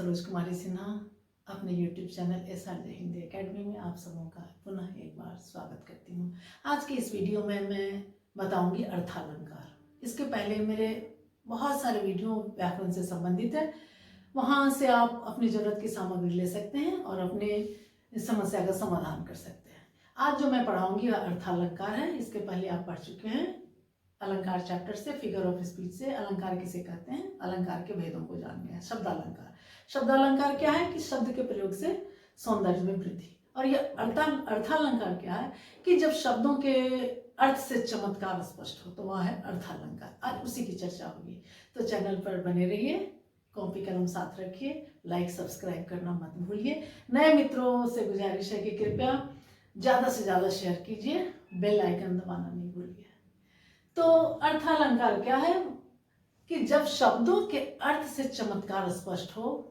सरोज कुमारी सिन्हा अपने YouTube channel SRJ Hindi academy में आप सबों का पुनः एक बार स्वागत करती हूँ। आज की इस वीडियो में मैं बताऊंगी अर्थालंकार। इसके पहले मेरे बहुत सारे वीडियो व्याकरण से संबंधित है, वहाँ से आप अपनी ज़रूरत की सामग्री ले सकते हैं और अपने समस्या का समाधान कर सकते हैं। आज जो मैं पढ़ाऊंगी वह अर्थालंकार है। इसके पहले आप पढ़ चुके हैं अलंकार चैप्टर से, फिगर ऑफ स्पीच से अलंकार किसे कहते हैं, अलंकार के भेदों को जान गए। शब्दालंकार, शब्दालंकार क्या है कि शब्द के प्रयोग से सौंदर्य में वृद्धि। और ये अर्थालंकार क्या है कि जब शब्दों के अर्थ से चमत्कार स्पष्ट हो तो वह है अर्थालंकार। आज उसी की चर्चा होगी, तो चैनल पर बने रहिए, कॉपी कलम साथ रखिए, लाइक सब्सक्राइब करना मत भूलिए। नए मित्रों से गुजारिश है कि कृपया ज़्यादा से ज़्यादा शेयर कीजिए, बेल आइकन दबाना नहीं भूलिए। तो अर्थालंकार क्या है कि जब शब्दों के अर्थ से चमत्कार स्पष्ट हो,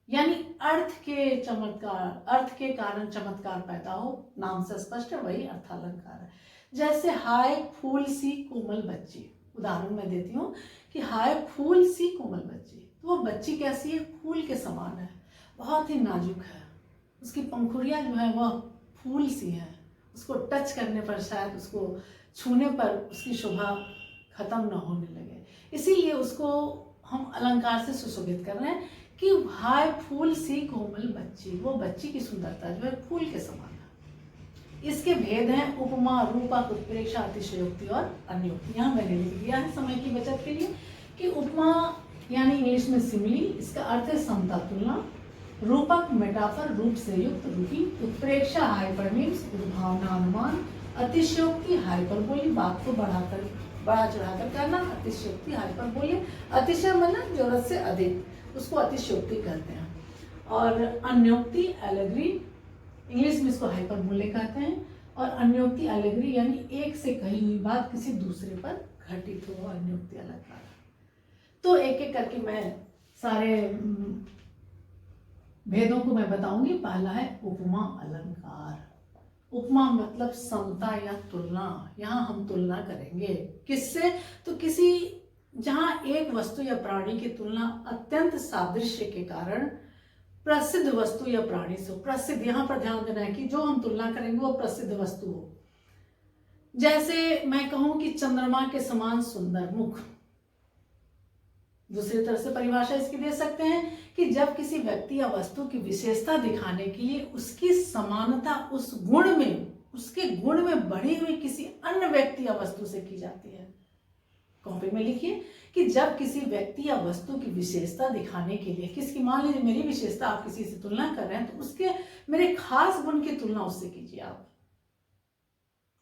यानी अर्थ के कारण चमत्कार पैदा हो, नाम से स्पष्ट है, वही अर्थालंकार है। जैसे हाय फूल सी कोमल बच्ची, उदाहरण मैं देती हूँ कि हाय फूल सी कोमल बच्ची, तो वो बच्ची कैसी है, फूल के समान है, बहुत ही नाजुक है, उसकी पंखुड़ियाँ जो है वह फूल सी हैं, उसको टच करने पर, शायद उसको छूने पर उसकी शोभा खत्म न होने लगे, इसीलिए उसको हम अलंकार से सुशोभित कर रहे हैं कि हाय फूल सी कोमल बच्ची, वो बच्ची की सुंदरता जो है फूल के समान है। इसके भेद हैं उपमा, रूपक, उत्प्रेक्षा, अतिशयोक्ति और अन्योक्ति। यहाँ मैंने लिख दिया है समय की बचत के लिए कि उपमा यानी इंग्लिश में सिमिली, इसका अर्थ है समता, तुलना। रूपक मेटाफर, रूप से युक्त, रूपी। उत्प्रेक्षा हाइपरनीम्स, उद्भावना, अनुमान। अतिशयोक्ति हाइपरबोली, बात को बढ़ा चढ़ाकर करना, अतिशयोक्ति हाइपरबोली। अतिशय मतलब जरूरत से अधिक, उसको अतिशयोक्ति कहते हैं। और अन्योक्ति एलेगरी, इंग्लिश में इसको हाइपरबोले कहते हैं। और अन्योक्ति एलेगरी यानी एक से कही हुई बात किसी दूसरे पर घटित हो, अन्योक्ति अलंकार। तो एक एक करके मैं सारे भेदों को मैं बताऊंगी। पहला है उपमा अलंकार। उपमा मतलब समता या तुलना। यहाँ हम तुलना करेंगे किससे, तो किसी जहाँ एक वस्तु या प्राणी की तुलना अत्यंत सादृश्य के कारण प्रसिद्ध वस्तु या प्राणी से हो। प्रसिद्ध, यहाँ पर ध्यान देना है कि जो हम तुलना करेंगे वो प्रसिद्ध वस्तु हो। जैसे मैं कहूँ कि चंद्रमा के समान सुंदर मुख। दूसरी तरह से परिभाषा इसकी दे सकते हैं कि जब किसी व्यक्ति या वस्तु की विशेषता दिखाने के लिए उसकी समानता उस गुण में, उसके गुण में बढ़ी हुई किसी अन्य व्यक्ति या वस्तु से की जाती है। कॉपी में लिखिए कि जब किसी व्यक्ति या वस्तु की विशेषता दिखाने के लिए, किसकी, मान लीजिए मेरी विशेषता, आप किसी से तुलना कर रहे हैं तो उसके मेरे खास गुण की तुलना उससे कीजिए। आप,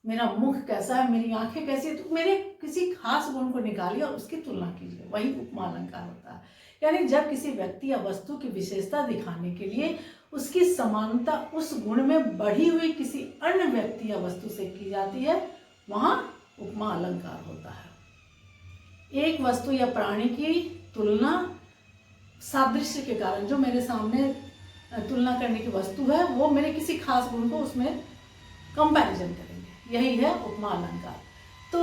मेरा मुख कैसा है, मेरी आंखें कैसी है, तो मेरे किसी खास गुण को निकालिए और उसकी तुलना कीजिए, वही उपमा अलंकार होता है। यानी जब किसी व्यक्ति या वस्तु की विशेषता दिखाने के लिए उसकी समानता उस गुण में बढ़ी हुई किसी अन्य व्यक्ति या वस्तु से की जाती है, वहां उपमा अलंकार होता है। एक वस्तु या प्राणी की तुलना सादृश्य के कारण, जो मेरे सामने तुलना करने की वस्तु है वो मेरे किसी खास गुण को उसमें कंपैरिजन करेंगे, यही है उपमा अलंकार। तो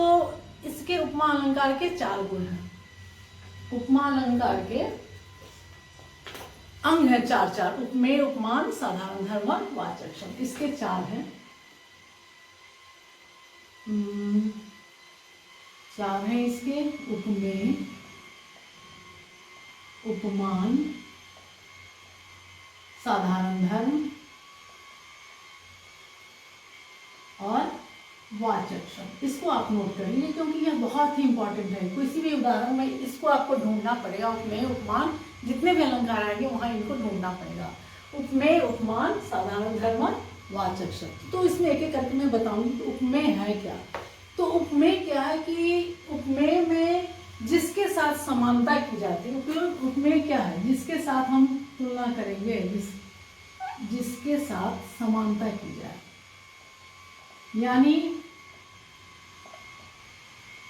इसके उपमा अलंकार के 4 गुण हैं। उपमा अलंकार के अंग है 4। उपमेय, उपमान, साधारण धर्म और वाचक शब्द, इसके 4 हैं। 4 हैं इसके, उपमेय, उपमान, साधारण धर्म और वाचक शब्द। इसको आप नोट करिए क्योंकि यह बहुत ही इंपॉर्टेंट है। किसी भी उदाहरण में इसको आपको ढूंढना पड़ेगा। उपमेय, उपमान, जितने भी अलंकार आएंगे वहां इनको ढूंढना पड़ेगा। उपमेय, उपमान, साधारण धर्म और वाचक शब्द। तो इसमें एक एक करके मैं बताऊंगी कि उपमेय है क्या। तो उपमेय क्या है कि उपमेय में जिसके साथ समानता की जाती है। उपमेय क्या है, जिसके साथ हम तुलना करेंगे, जिसके साथ समानता की जाए, यानी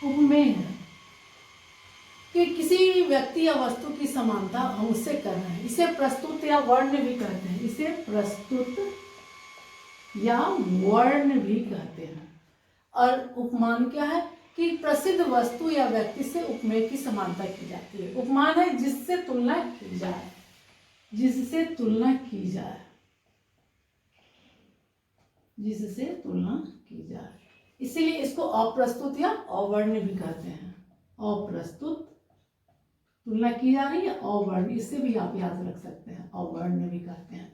उपमेय है कि किसी व्यक्ति या वस्तु की समानता हम उससे कर रहे हैं। इसे प्रस्तुत या वर्ण भी कहते हैं, इसे प्रस्तुत या वर्ण भी कहते हैं। और उपमान क्या है कि प्रसिद्ध वस्तु या व्यक्ति से उपमेय की समानता की जाती है। उपमान है जिससे तुलना की जाए, जिससे तुलना की जाए, जिससे तुलना की जाए, इसीलिए इसको अप्रस्तुत या अवर्ण भी कहते हैं। अप्रस्तुत तुलना की जा रही है, अवर्ण, इससे भी आप याद रख सकते हैं, अवर्ण भी कहते हैं।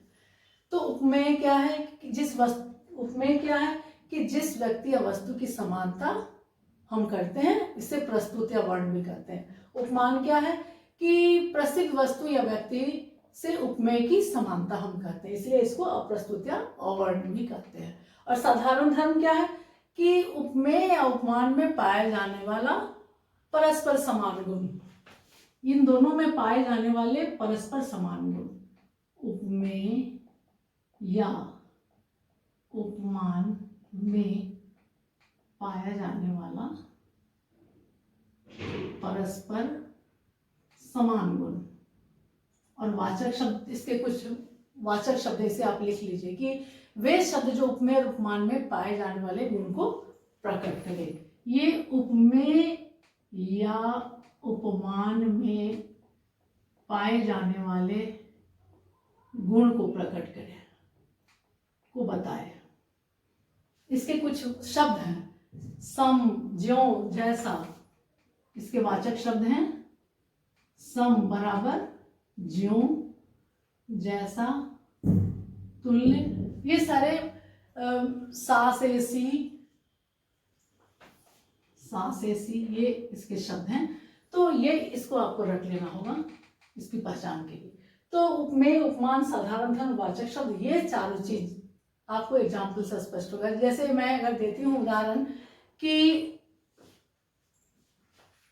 तो उपमेय क्या है कि उपमेय क्या है कि जिस व्यक्ति या वस्तु की समानता हम करते हैं, इसे प्रस्तुत या वर्ण भी कहते हैं। उपमान क्या है कि प्रसिद्ध वस्तु या व्यक्ति से उपमेय की समानता हम कहते हैं, इसलिए इसको अप्रस्तुत या अवर्ण भी कहते हैं। और साधारण धर्म क्या है कि उपमेय या उपमान में पाए जाने वाला परस्पर समान गुण, इन दोनों में पाए जाने वाले परस्पर समान गुण, उपमेय या उपमान में पाया जाने वाला परस्पर समान गुण। और वाचक शब्द, इसके कुछ वाचक शब्द इसे आप लिख लीजिए कि वे शब्द जो उपमेय और उपमान में पाए जाने वाले गुण को प्रकट करें। ये उपमेय या उपमान में पाए जाने वाले गुण को प्रकट करे, को बताए। इसके कुछ शब्द हैं, सम, ज्यों, जैसा, इसके वाचक शब्द हैं सम बराबर, ज्यों, जैसा, तुल्य, ये सारे सा से सी, ये इसके शब्द हैं। तो ये इसको आपको रख लेना होगा इसकी पहचान के लिए। तो उपमेय, उपमान, साधारण धर्म, वाचक शब्द, ये चारों चीज आपको एग्जाम्पल से स्पष्ट होगा। जैसे मैं अगर देती हूँ उदाहरण कि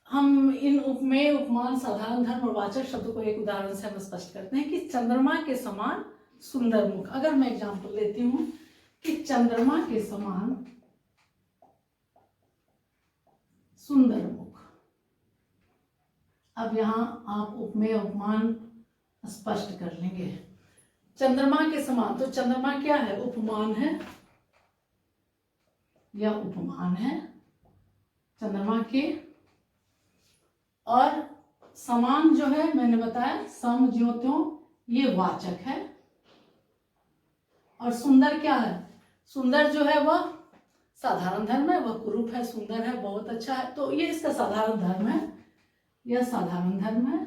हम इन उपमेय, उपमान, साधारण धर्म और वाचक शब्दों को एक उदाहरण से हम स्पष्ट करते हैं कि चंद्रमा के समान सुंदर मुख। अगर मैं एग्जाम्पल देती हूँ कि चंद्रमा के समान सुंदर मुख, अब यहां आप उपमेय, उपमान स्पष्ट कर लेंगे। चंद्रमा के समान, तो चंद्रमा क्या है, उपमान है या उपमान है चंद्रमा के। और समान जो है मैंने बताया सम, ज्यों, त्यों, ये वाचक है। और सुंदर क्या है, सुंदर जो है वह साधारण धर्म है, वह कुरूप है, सुंदर है, बहुत अच्छा है, तो ये इसका साधारण धर्म है, यह साधारण धर्म है।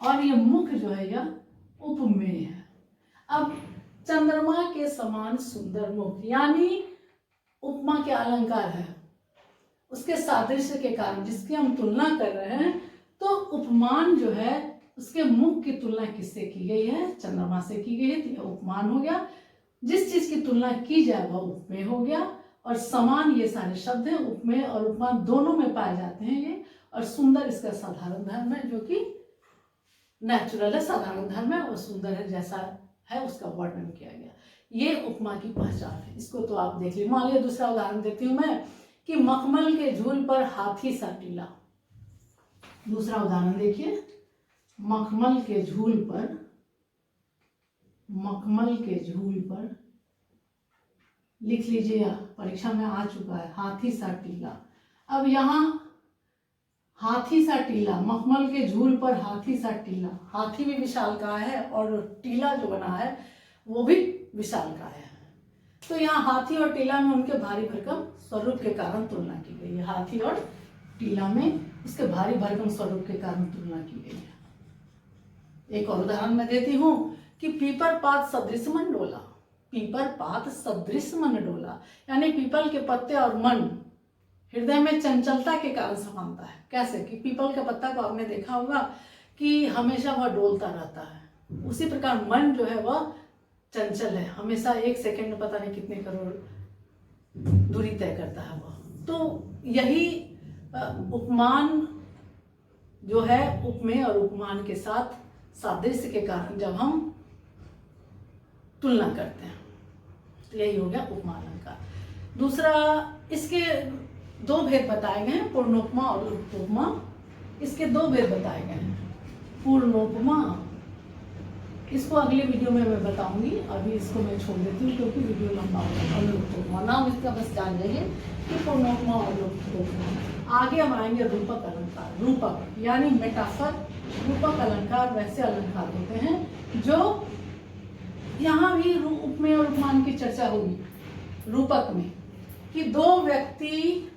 और ये मुख जो है यह उपमेय है। अब चंद्रमा के समान सुंदर मुख, यानी उपमा के अलंकार है, उसके सादृश्य के कारण जिसकी हम तुलना कर रहे हैं, तो उपमान जो है उसके मुख की तुलना किससे की गई है, चंद्रमा से की गई है, तो यह उपमान हो गया। जिस चीज की तुलना की जाए वह उपमेय हो गया। और समान, ये सारे शब्द हैं, उपमेय और उपमान दोनों में पाए जाते हैं ये। और सुंदर इसका साधारण धर्म है, जो कि नेचुरल है, साधारण धर्म है, और सुंदर है जैसा है उसका वर्णन किया गया। ये उपमा की पहचान है, इसको तो आप देख लीजिए। मान लिया दूसरा उदाहरण देती हूँ मैं कि मखमल के झूल पर हाथी सा टीला। दूसरा उदाहरण देखिए, मखमल के झूल पर, मखमल के झूल पर लिख लीजिए, परीक्षा में आ चुका है, हाथी सा टीला। अब यहाँ हाथी सा टीला, मखमल के झूल पर हाथी सा टीला, हाथी भी विशालकाय है और टीला जो बना है वो भी विशालकाय है। तो यहाँ हाथी और टीला में उनके भारी भरकम स्वरूप के कारण तुलना की गई है। हाथी और टीला में उसके भारी भरकम स्वरूप के कारण तुलना की गई है। एक और उदाहरण मैं देती हूँ कि पीपर पात सदृश मन डोला। पीपर पात सदृश मन डोला, यानी पीपल के पत्ते और मन हृदय में चंचलता के कारण समानता है। कैसे कि पीपल के पत्ता को आपने देखा होगा कि हमेशा वह डोलता रहता है, उसी प्रकार मन जो है वह चंचल है, हमेशा एक सेकंड में पता नहीं कितने करोड़ दूरी तय करता है वह। तो यही उपमान जो है उपमेय और उपमान के साथ सादृश्य के कारण जब हम तुलना करते हैं, तो यही हो गया उपमान का। दूसरा, इसके दो भेद बताए गए हैं, पूर्णोपमा और लुप्तोपमा। इसके दो भेद बताए गए हैं। पूर्णोपमा इसको अगली वीडियो में मैं बताऊंगी, अभी इसको मैं छोड़ देती हूँ क्योंकि वीडियो लंबा होगा। और लुप्तोपमा पुनोपमा, नाम इसका बस जान जाइए कि पुनोपमा और लोकोपमा। आगे हम आएंगे रूपक अलंकार। रूपक यानी मेटाफर, रूपक अलंकार वैसे अलंकार होते हैं जो, यहाँ भी उपमेय और उपमान की चर्चा होगी रूपक में, कि दो व्यक्ति,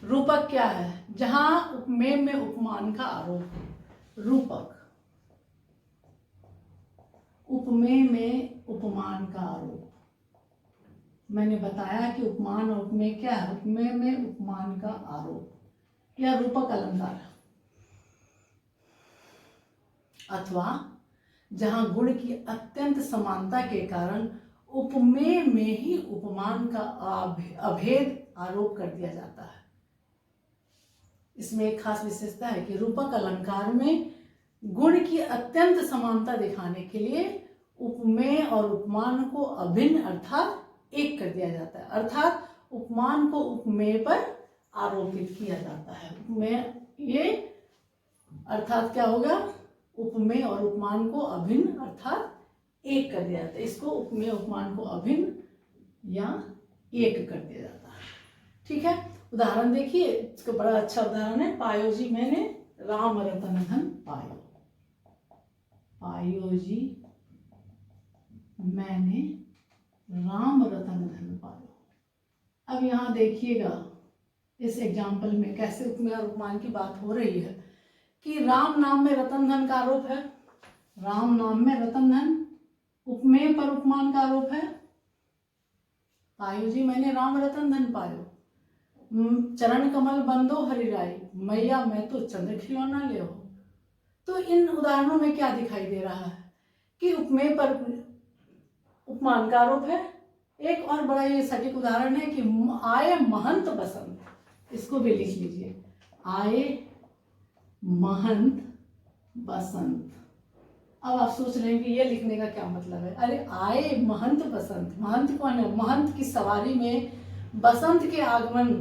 रूपक क्या है, जहां उपमेय में उपमान का आरोप है। रूपक उपमेय में उपमान का आरोप। मैंने बताया कि उपमान और उपमेय क्या है, उपमेय में उपमान का आरोप या रूपक अलंकार, अथवा जहां गुण की अत्यंत समानता के कारण उपमेय में ही उपमान का अभेद आरोप कर दिया जाता है। इसमें एक खास विशेषता है कि रूपक अलंकार में गुण की अत्यंत समानता दिखाने के लिए उपमेय और उपमान को अभिन्न अर्थात एक कर दिया जाता है, अर्थात उपमान को उपमेय पर आरोपित किया जाता है। उपमेय ये अर्थात क्या होगा, उपमेय और उपमान को अभिन्न अर्थात एक कर दिया जाता है। इसको उपमेय उपमान को अभिन्न या एक कर दिया जाता है। ठीक है, उदाहरण देखिए, इसका बड़ा अच्छा उदाहरण है, पायो जी मैंने राम रतन धन पायो। पायो जी मैंने राम रतन धन पायो। अब यहाँ देखिएगा इस एग्जाम्पल में कैसे उपमेय और उपमान की बात हो रही है कि राम नाम में रतन धन का आरोप है। राम नाम में रतन धन, उपमेय पर उपमान का आरोप है। पायो जी मैंने राम रतन धन पायो। चरण कमल बंदो हरिराई, मैया मैं तो चंद्र खिलौना ले हो। तो इन उदाहरणों में क्या दिखाई दे रहा है कि उपमेय पर उपमान का आरोप है। एक और बड़ा ये सटीक उदाहरण है कि आए महंत बसंत, इसको भी लिख लीजिए, आए महंत बसंत। अब आप सोच रहे हैं कि ये लिखने का क्या मतलब है। अरे आए महंत बसंत, महंत कौन है, महंत की सवारी में बसंत के आगमन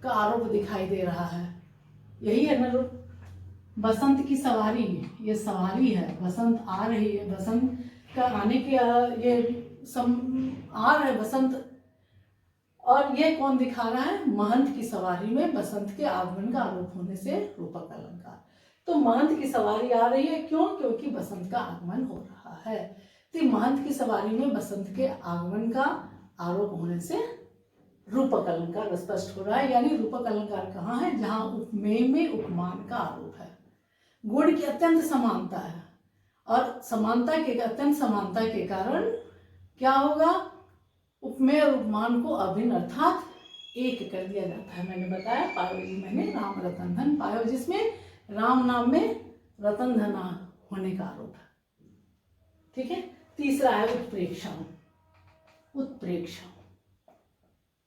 का आरोप दिखाई दे रहा है। यही है ना, बसंत की सवारी, ये सवारी है, बसंत आ रही है, बसंत का आने की ये आ रहा है बसंत, और ये कौन दिखा रहा है, महंत की सवारी में बसंत के आगमन का आरोप होने से रूपक अलंकार। तो महंत की सवारी आ रही है, क्यों, क्योंकि बसंत का आगमन हो रहा है। तो महंत की सवारी में बसंत के आगमन का आरोप होने से रूपक अलंकार स्पष्ट हो रहा है। यानी रूपक अलंकार कहाँ है, जहां उपमेय में उपमान का आरोप है, गुण की अत्यंत समानता है, और समानता के अत्यंत समानता के कारण क्या होगा, उपमेय और उपमान को अभिन्न अर्थात एक कर दिया जाता है। मैंने बताया पायो जी मैंने राम रतन धन पायो, जिसमें राम नाम में रतन धन होने का आरोप है। ठीक है, तीसरा है उत्प्रेक्षा। उत्प्रेक्षा,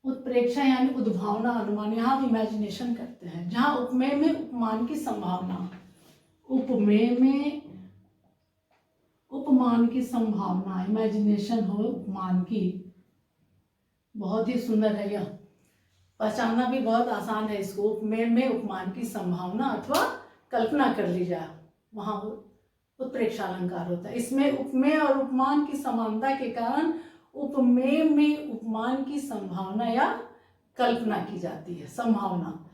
उत्प्रेक्षा यानी उद्भावना अनुमान, यहाँ आप इमेजिनेशन करते हैं, जहां उपमेय में उपमान की संभावना, उपमेय में उपमान की संभावना, इमेजिनेशन हो उपमान की। बहुत ही सुंदर है, यह पहचानना भी बहुत आसान है इसको। उपमेय में उपमान की संभावना अथवा कल्पना कर ली जाए, वहां उत्प्रेक्षा अलंकार होता है। इसमें उपमेय और उपमान की समानता के कारण उपमेय में उपमान की संभावना या कल्पना की जाती है, संभावना।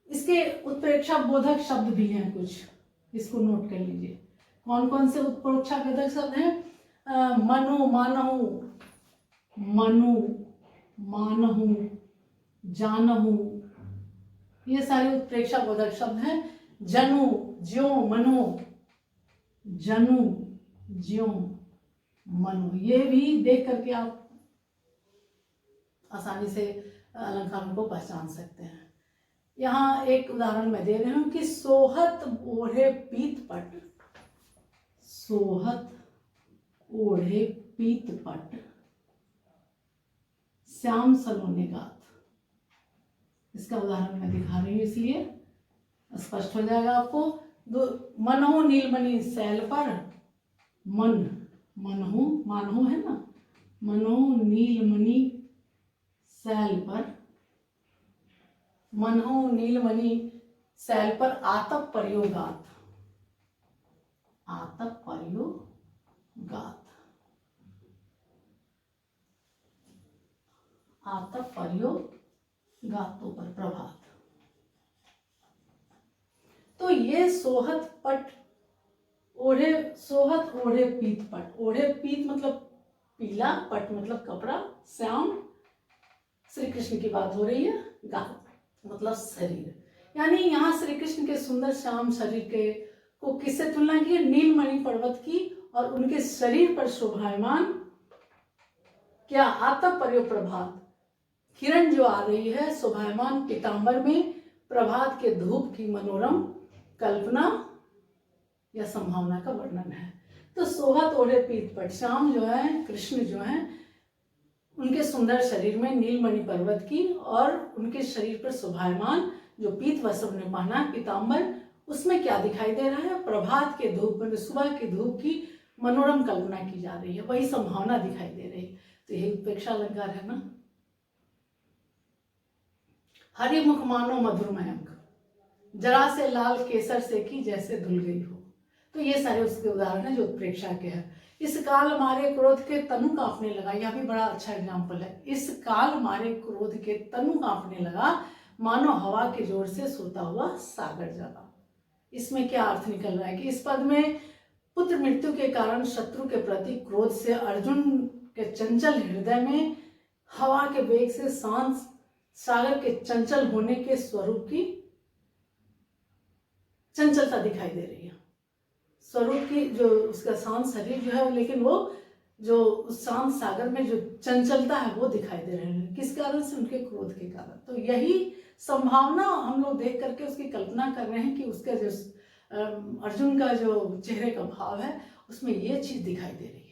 इसके उत्प्रेक्षा बोधक शब्द भी हैं कुछ, इसको नोट कर लीजिए। कौन कौन से उत्प्रेक्षा बोधक शब्द हैं, मनु मानहु, मनु मानहु, जानहु, ये सारे उत्प्रेक्षा बोधक शब्द हैं। जनु ज्यो मनो, जनु ज्यो मनु, ये भी देख करके आप आसानी से अलंकारों को पहचान सकते हैं। यहाँ एक उदाहरण मैं दे रही हूं कि सोहत ओढ़े पीत पट, सोहत ओढ़े पीत पट, श्याम सलोने गात। इसका उदाहरण मैं दिखा रही हूँ इसलिए स्पष्ट हो जाएगा आपको। मनहु नीलमणि सैल पर, मन मनहु मानहु है ना, मनहु नीलमणि सैल पर, मनहु नीलमणि सैल पर आतप प्रयोगात, आतप प्रयोगात। आतप पर्यो गातो पर प्रभात। तो ये सोहत पट ओढ़े, सोहत ओढ़े पीत पट, ओढ़े पीत मतलब पीला, पट मतलब कपड़ा, श्याम श्री कृष्ण की बात हो रही है, गात मतलब शरीर, यानी यहाँ श्री कृष्ण के सुंदर श्याम शरीर के को किससे तुलना की है? नीलमणि पर्वत की, और उनके शरीर पर शोभायमान क्या? आतप पर्यो प्रभात, किरण जो आ रही है शोभायमान पीतांबर में, प्रभात के धूप की मनोरम कल्पना या संभावना का वर्णन है। तो सोहत ओढ़े पीत पट, श्याम जो है, कृष्ण जो है, उनके सुंदर शरीर में नीलमणि पर्वत की और उनके शरीर पर शोभायमान जो पीत वस्त्र ने पहना पीतांबर, उसमें क्या दिखाई दे रहा है? प्रभात के धूप में, सुबह की धूप की मनोरम कल्पना की जा रही है, वही संभावना दिखाई दे रही है। तो यही उत्प्रेक्षा अलंकार है ना। हरि मुख मानो मधुरमय अंक, जरा से लाल केसर से की जैसे धुल गई हो। तो ये सारे उसके उदाहरण है जो उत्प्रेक्षा के हैं। इस काल मारे क्रोध के तनु कांपने लगा, यह भी बड़ा अच्छा एग्जाम्पल है। इस काल मारे क्रोध के तनु कांपने लगा, मानो हवा के जोर से सोता हुआ सागर जगा। इसमें क्या अर्थ निकल रहा है कि इस पद में पुत्र मृत्यु के कारण शत्रु के प्रति क्रोध से अर्जुन के चंचल हृदय में हवा के वेग से शांत सागर के चंचल होने के स्वरूप की चंचलता दिखाई दे रही है। स्वरूप की जो उसका शांत शरीर जो है, लेकिन वो जो शांत सागर में जो चंचलता है वो दिखाई दे रहे हैं। किस कारण से? उनके क्रोध के कारण। तो यही संभावना हम लोग देख करके उसकी कल्पना कर रहे हैं कि उसका जो अर्जुन का जो चेहरे का भाव है उसमें ये चीज दिखाई दे रही है।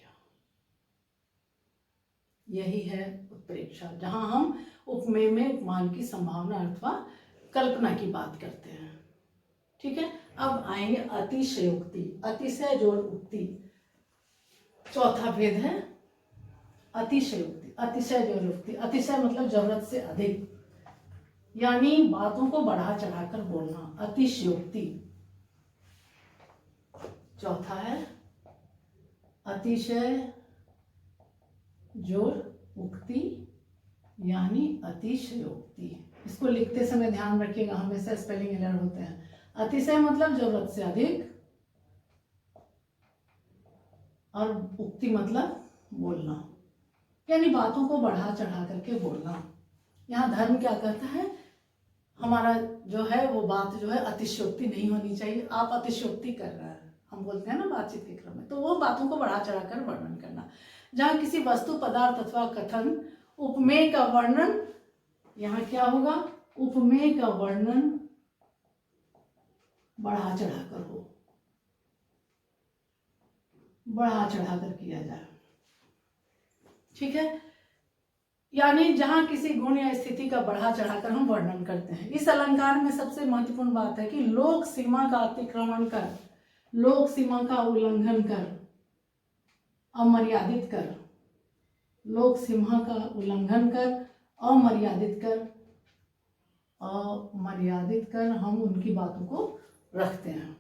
यही है उत्प्रेक्षा, जहां हम उपमेय में उपमान की संभावना अथवा कल्पना की बात करते हैं। ठीक है, अब आएंगे अतिशयोक्ति, अतिशय जोड़ उक्ति। चौथा भेद है अतिशयोक्ति, अतिशय जोड़ उक्ति। अतिशय मतलब जरूरत से अधिक, यानी बातों को बढ़ा चढ़ाकर बोलना, अतिशयोक्ति। चौथा है अतिशय जोड़ उक्ति, यानी अतिशयोक्ति। इसको लिखते समय ध्यान रखिएगा, हमेशा स्पेलिंग एरर होते हैं। अतिशय मतलब जरूरत से अधिक, और उक्ति मतलब बोलना, यानी बातों को बढ़ा चढ़ा करके बोलना। यहाँ धर्म क्या कहता है? हमारा जो है वो बात जो है अतिशयोक्ति नहीं होनी चाहिए। आप अतिशयोक्ति कर रहे हैं, हम बोलते हैं ना बातचीत के क्रम में, तो वो बातों को बढ़ा चढ़ाकर वर्णन करना। जहाँ किसी वस्तु पदार्थ अथवा कथन उपमेय का वर्णन, यहाँ क्या होगा? उपमेय का वर्णन बढ़ा चढ़ाकर हो, बढ़ा चढ़ाकर किया जाए। ठीक है, यानी जहां किसी गुण या स्थिति का बढ़ा चढ़ाकर हम वर्णन करते हैं। इस अलंकार में सबसे महत्वपूर्ण बात है कि लोक सीमा का अतिक्रमण कर, लोक सीमा का उल्लंघन कर, अमर्यादित कर, लोक सीमा का उल्लंघन कर, अमर्यादित कर, अमर्यादित कर हम उनकी बातों को रखते हैं।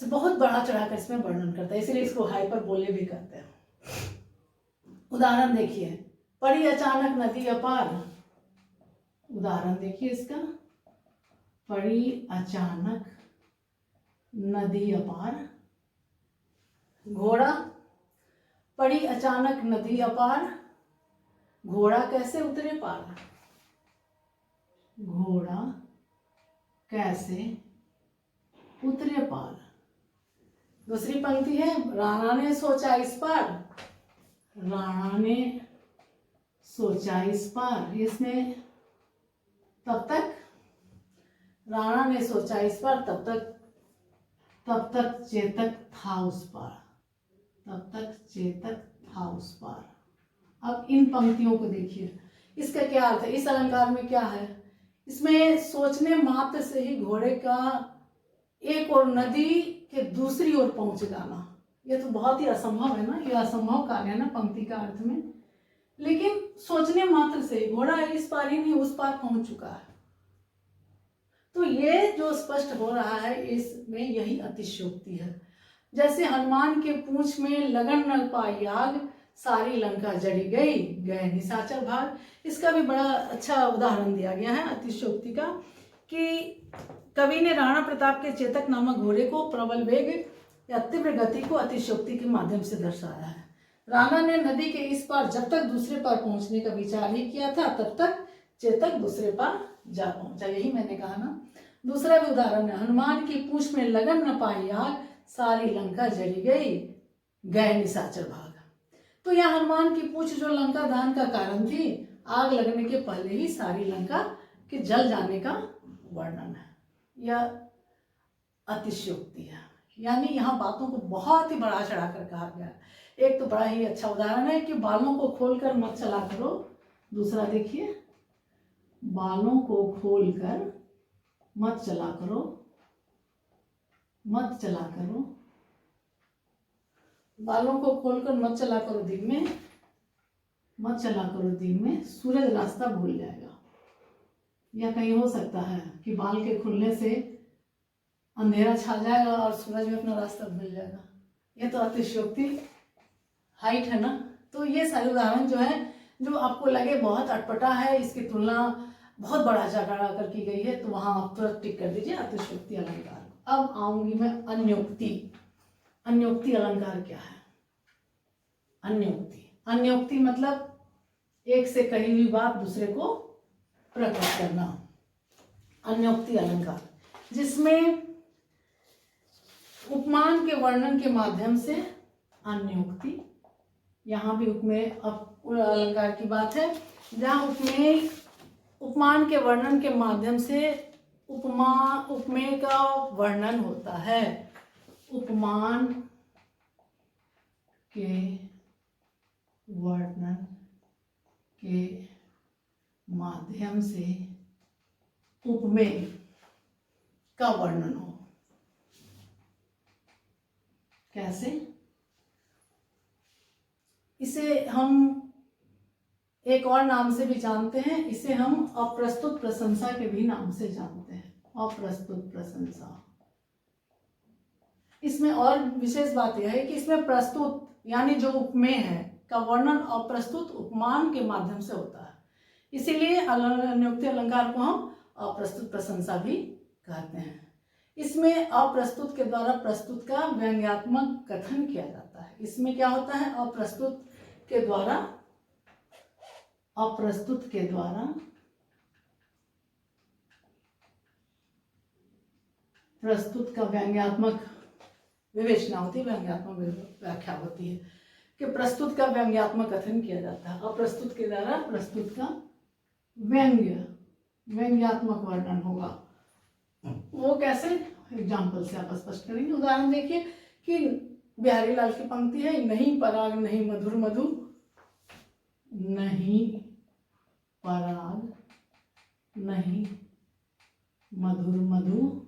बहुत बढ़ा चढ़ाकर इसमें वर्णन करता है, इसलिए इसको हाइपर बोले भी कहते हैं। उदाहरण देखिए, पड़ी अचानक नदी अपार। उदाहरण देखिए इसका, पड़ी अचानक नदी अपार। घोड़ा, पड़ी अचानक नदी अपार, घोड़ा कैसे उतरे पार? घोड़ा कैसे उतरे पार। दूसरी पंक्ति है, राणा ने सोचा इस पार, राणा ने सोचा इस पार। इसमें तब तक, राणा ने सोचा इस पार, तब तक चेतक था उस पार, तब तक चेतक था उस पार। अब इन पंक्तियों को देखिए, इसका क्या अर्थ है? इस अलंकार में क्या है? इसमें सोचने मात्र से ही घोड़े का एक और नदी के दूसरी ओर पहुंच जाना, यह तो बहुत ही असंभव है ना, यह असंभव कार्य है ना पंक्ति का अर्थ में। लेकिन सोचने मात्र से घोड़ा इस पार ही नहीं उस पार पहुंच चुका है। तो ये जो स्पष्ट हो रहा है इसमें यही अतिशयोक्ति है। जैसे हनुमान के पूंछ में लगन न पाई आग, सारी लंका जड़ी गई, गए निशाचर भाग। इसका भी बड़ा अच्छा उदाहरण दिया गया है अतिशयोक्ति का, कि कवि ने राणा प्रताप के चेतक नामक घोड़े को प्रबल वेग या तीव्र गति को अतिशयोक्ति के माध्यम से दर्शाया है। राणा ने नदी के इस पार जब तक दूसरे पार पहुंचने का विचार ही किया था, तब तक चेतक दूसरे पार जा पहुंचा। यही मैंने कहा ना। दूसरा भी उदाहरण है, हनुमान की पूंछ में लगन न पाई आग, सारी लंका जली गई, गए निशाचर भाग। तो यह हनुमान की पूंछ जो लंका दहन का कारण थी, आग लगने के पहले ही सारी लंका के जल जाने का वर्णन है। यह अतिशयोक्ति है, यानी यहाँ बातों को बहुत ही बढ़ा चढ़ा कर कहा गया है। एक तो बड़ा ही अच्छा उदाहरण है कि बालों को खोलकर मत चला करो। दूसरा देखिए, बालों को खोलकर मत चला करो, मत चला करो, बालों को खोलकर मत चला करो दिन में, मत चला करो दिन में, सूरज रास्ता भूल जाएगा। या कहीं हो सकता है कि बाल के खुलने से अंधेरा छा जाएगा और सूरज भी अपना रास्ता भूल जाएगा। ये तो अतिशयोक्ति हाइट है ना। तो ये सारे उदाहरण जो है, जो आपको लगे बहुत अटपटा है, इसकी तुलना बहुत बड़ा चढ़ा कर की गई है, तो वहां आप तुरंत टिक कर दीजिए अतिशयोक्ति अलंकार। अब आऊंगी मैं अन्योक्ति। अन्योक्ति अलंकार क्या है? अन्योक्ति, अन्योक्ति मतलब एक से कही हुई बात दूसरे को प्रकट करना। अन्योक्ति अलंकार जिसमें उपमान के वर्णन के माध्यम से अन्योक्ति, यहाँ भी उपमेय अलंकार की बात है, जहाँ उपमान के वर्णन के माध्यम से उपमेय का वर्णन होता है। उपमान के वर्णन के माध्यम से उपमेय का वर्णन हो। कैसे? इसे हम एक और नाम से भी जानते हैं, इसे हम अप्रस्तुत प्रशंसा के भी नाम से जानते हैं। अप्रस्तुत प्रशंसा। इसमें और विशेष बात यह है कि इसमें प्रस्तुत यानी जो उपमेय है का वर्णन अप्रस्तुत उपमान के माध्यम से होता है, इसीलिए अन्योक्ति अलंकार को हम अप्रस्तुत प्रशंसा भी कहते हैं। इसमें अप्रस्तुत के द्वारा प्रस्तुत का व्यंग्यात्मक कथन किया जाता है। इसमें क्या होता है? अप्रस्तुत के द्वारा प्रस्तुत का व्यंग्यात्मक विवेचना होती है, व्यंग्यात्मक व्याख्या होती है कि प्रस्तुत का व्यंग्यात्मक कथन किया जाता है। अप्रस्तुत के द्वारा प्रस्तुत का व्यंग्यात्मक वर्णन होगा। वो कैसे? एग्जाम्पल से आप स्पष्ट करेंगे। उदाहरण देखिए कि बिहारी लाल की पंक्ति है, नहीं पराग नहीं मधुर मधु, नहीं पराग नहीं मधुर मधु,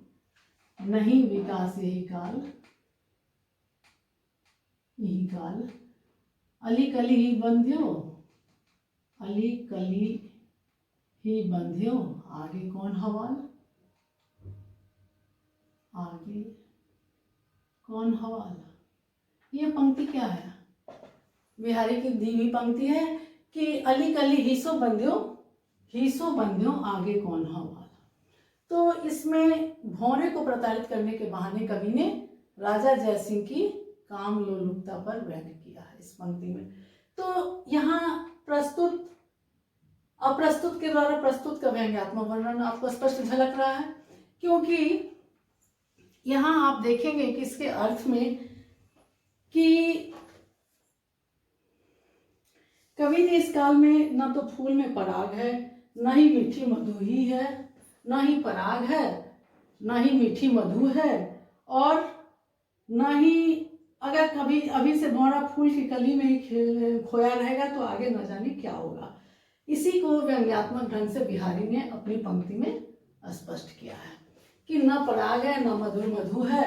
नहीं विकास यही काल, यही काल, अली कली ही बंध्यो, अली कली ही बंध्यो, आगे कौन हवाल, आगे कौन हवाल। ये पंक्ति क्या है? बिहारी की दी हुई पंक्ति है कि अली कली हीसो बंध्यो आगे कौन हवाल। तो इसमें भौरे को प्रताड़ित करने के बहाने कवि ने राजा जयसिंह की काम लोलुपता पर व्यंग किया है इस पंक्ति में। तो यहाँ प्रस्तुत अप्रस्तुत के द्वारा प्रस्तुत का व्यंग्यात्मक वर्णन आपको स्पष्ट झलक रहा है, क्योंकि यहाँ आप देखेंगे कि इसके अर्थ में कि कवि ने इस काल में न तो फूल में पराग है, न ही मीठी मधु ही है, न ही पराग है, न ही मीठी मधु है, और न ही अगर कभी अभी से भौरा फूल की कली में ही खोया रहेगा तो आगे न जाने क्या होगा। इसी को व्यंग्यात्मक ढंग से बिहारी ने अपनी पंक्ति में स्पष्ट किया है कि न पराग है न मधुर मधु है,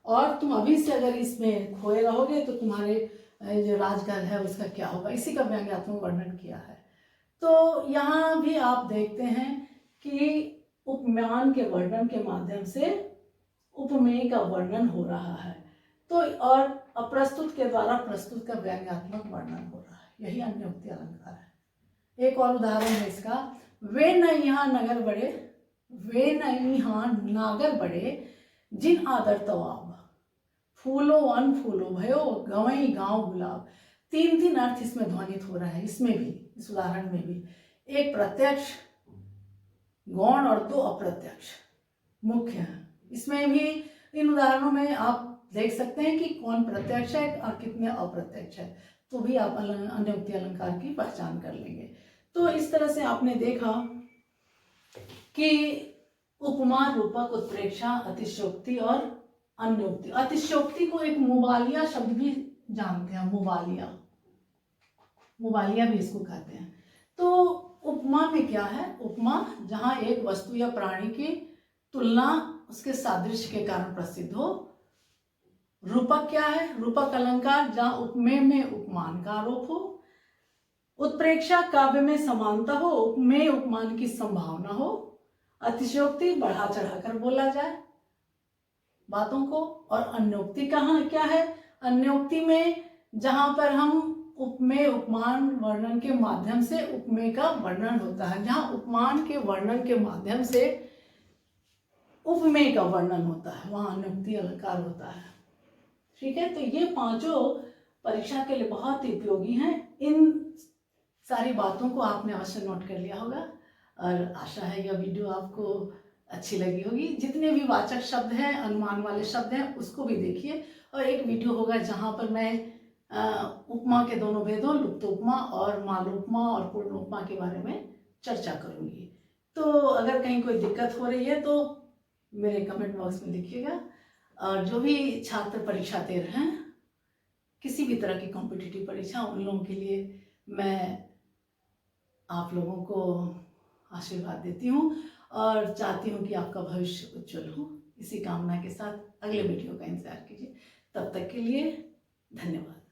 और तुम अभी से अगर इसमें खोए रहोगे तो तुम्हारे जो राजगढ़ है उसका क्या होगा। इसी का व्यंग्यात्मक वर्णन किया है। तो यहाँ भी आप देखते हैं कि उपमान के वर्णन के माध्यम से उपमेय का वर्णन हो रहा है। तो और और प्रस्तुत के द्वारा प्रस्तुत का व्यंग्यात्मक वर्णन हो रहा है, यही अन्योक्ति अलंकार है। एक और उदाहरण है इसका, वे न यहाँ नगर बड़े, वे न यहाँ नागर बड़े, जिन आदर तवाब, फूलो वन फूलो भयो, गवई गांव गुलाब। तीन तीन अर्थ इसमें ध्वनित हो रहा है, इसमें भी, इस उदाहरण में भी। एक प्रत्यक्ष गौण और दो अप्रत्यक्ष मुख्य है। इसमें भी इन उदाहरणों में आप देख सकते हैं कि कौन प्रत्यक्ष है और कितने अप्रत्यक्ष है, तो भी आप अन्योक्ति अलंकार की पहचान कर लेंगे। तो इस तरह से आपने देखा कि उपमा, रूपक, उत्प्रेक्षा, अतिशयोक्ति और अन्योक्ति। अतिशयोक्ति को एक मुबालिया शब्द भी जानते हैं, मुबालिया, मुबालिया भी इसको कहते हैं। तो उपमा में क्या है, उपमा जहां एक वस्तु या प्राणी की तुलना उसके सादृश्य के कारण प्रसिद्ध हो। रूपक क्या है, रूपक अलंकार जहां उपमेय में उपमान का आरोप हो। उत्प्रेक्षा काव्य में समानता हो, उपमेय उपमान की संभावना हो। अतिशयोक्ति बढ़ा चढ़ाकर बोला जाए बातों को। और अन्योक्ति कहाँ क्या है, अन्योक्ति में जहां पर हम उपमेय उपमान वर्णन के माध्यम से उपमेय का वर्णन होता है, जहां उपमान के वर्णन के माध्यम से उपमेय का वर्णन होता है, वहां अन्योक्ति अलंकार होता है। ठीक है, तो ये पांचों परीक्षा के लिए बहुत ही उपयोगी हैं। इन सारी बातों को आपने अवश्य नोट कर लिया होगा और आशा है यह वीडियो आपको अच्छी लगी होगी। जितने भी वाचक शब्द हैं, अनुमान वाले शब्द हैं, उसको भी देखिए। और एक वीडियो होगा जहां पर मैं उपमा के दोनों भेदों, लुप्त उपमा और मालोपमा और पूर्ण उपमा के बारे में चर्चा करूंगी। तो अगर कहीं कोई दिक्कत हो रही है तो मेरे कमेंट बॉक्स में लिखिएगा। और जो भी छात्र परीक्षा दे रहे हैं, किसी भी तरह की कॉम्पिटिटिव परीक्षा, उन लोगों के लिए मैं आप लोगों को आशीर्वाद देती हूँ और चाहती हूँ कि आपका भविष्य उज्जवल हो। इसी कामना के साथ अगले वीडियो का इंतजार कीजिए। तब तक के लिए धन्यवाद।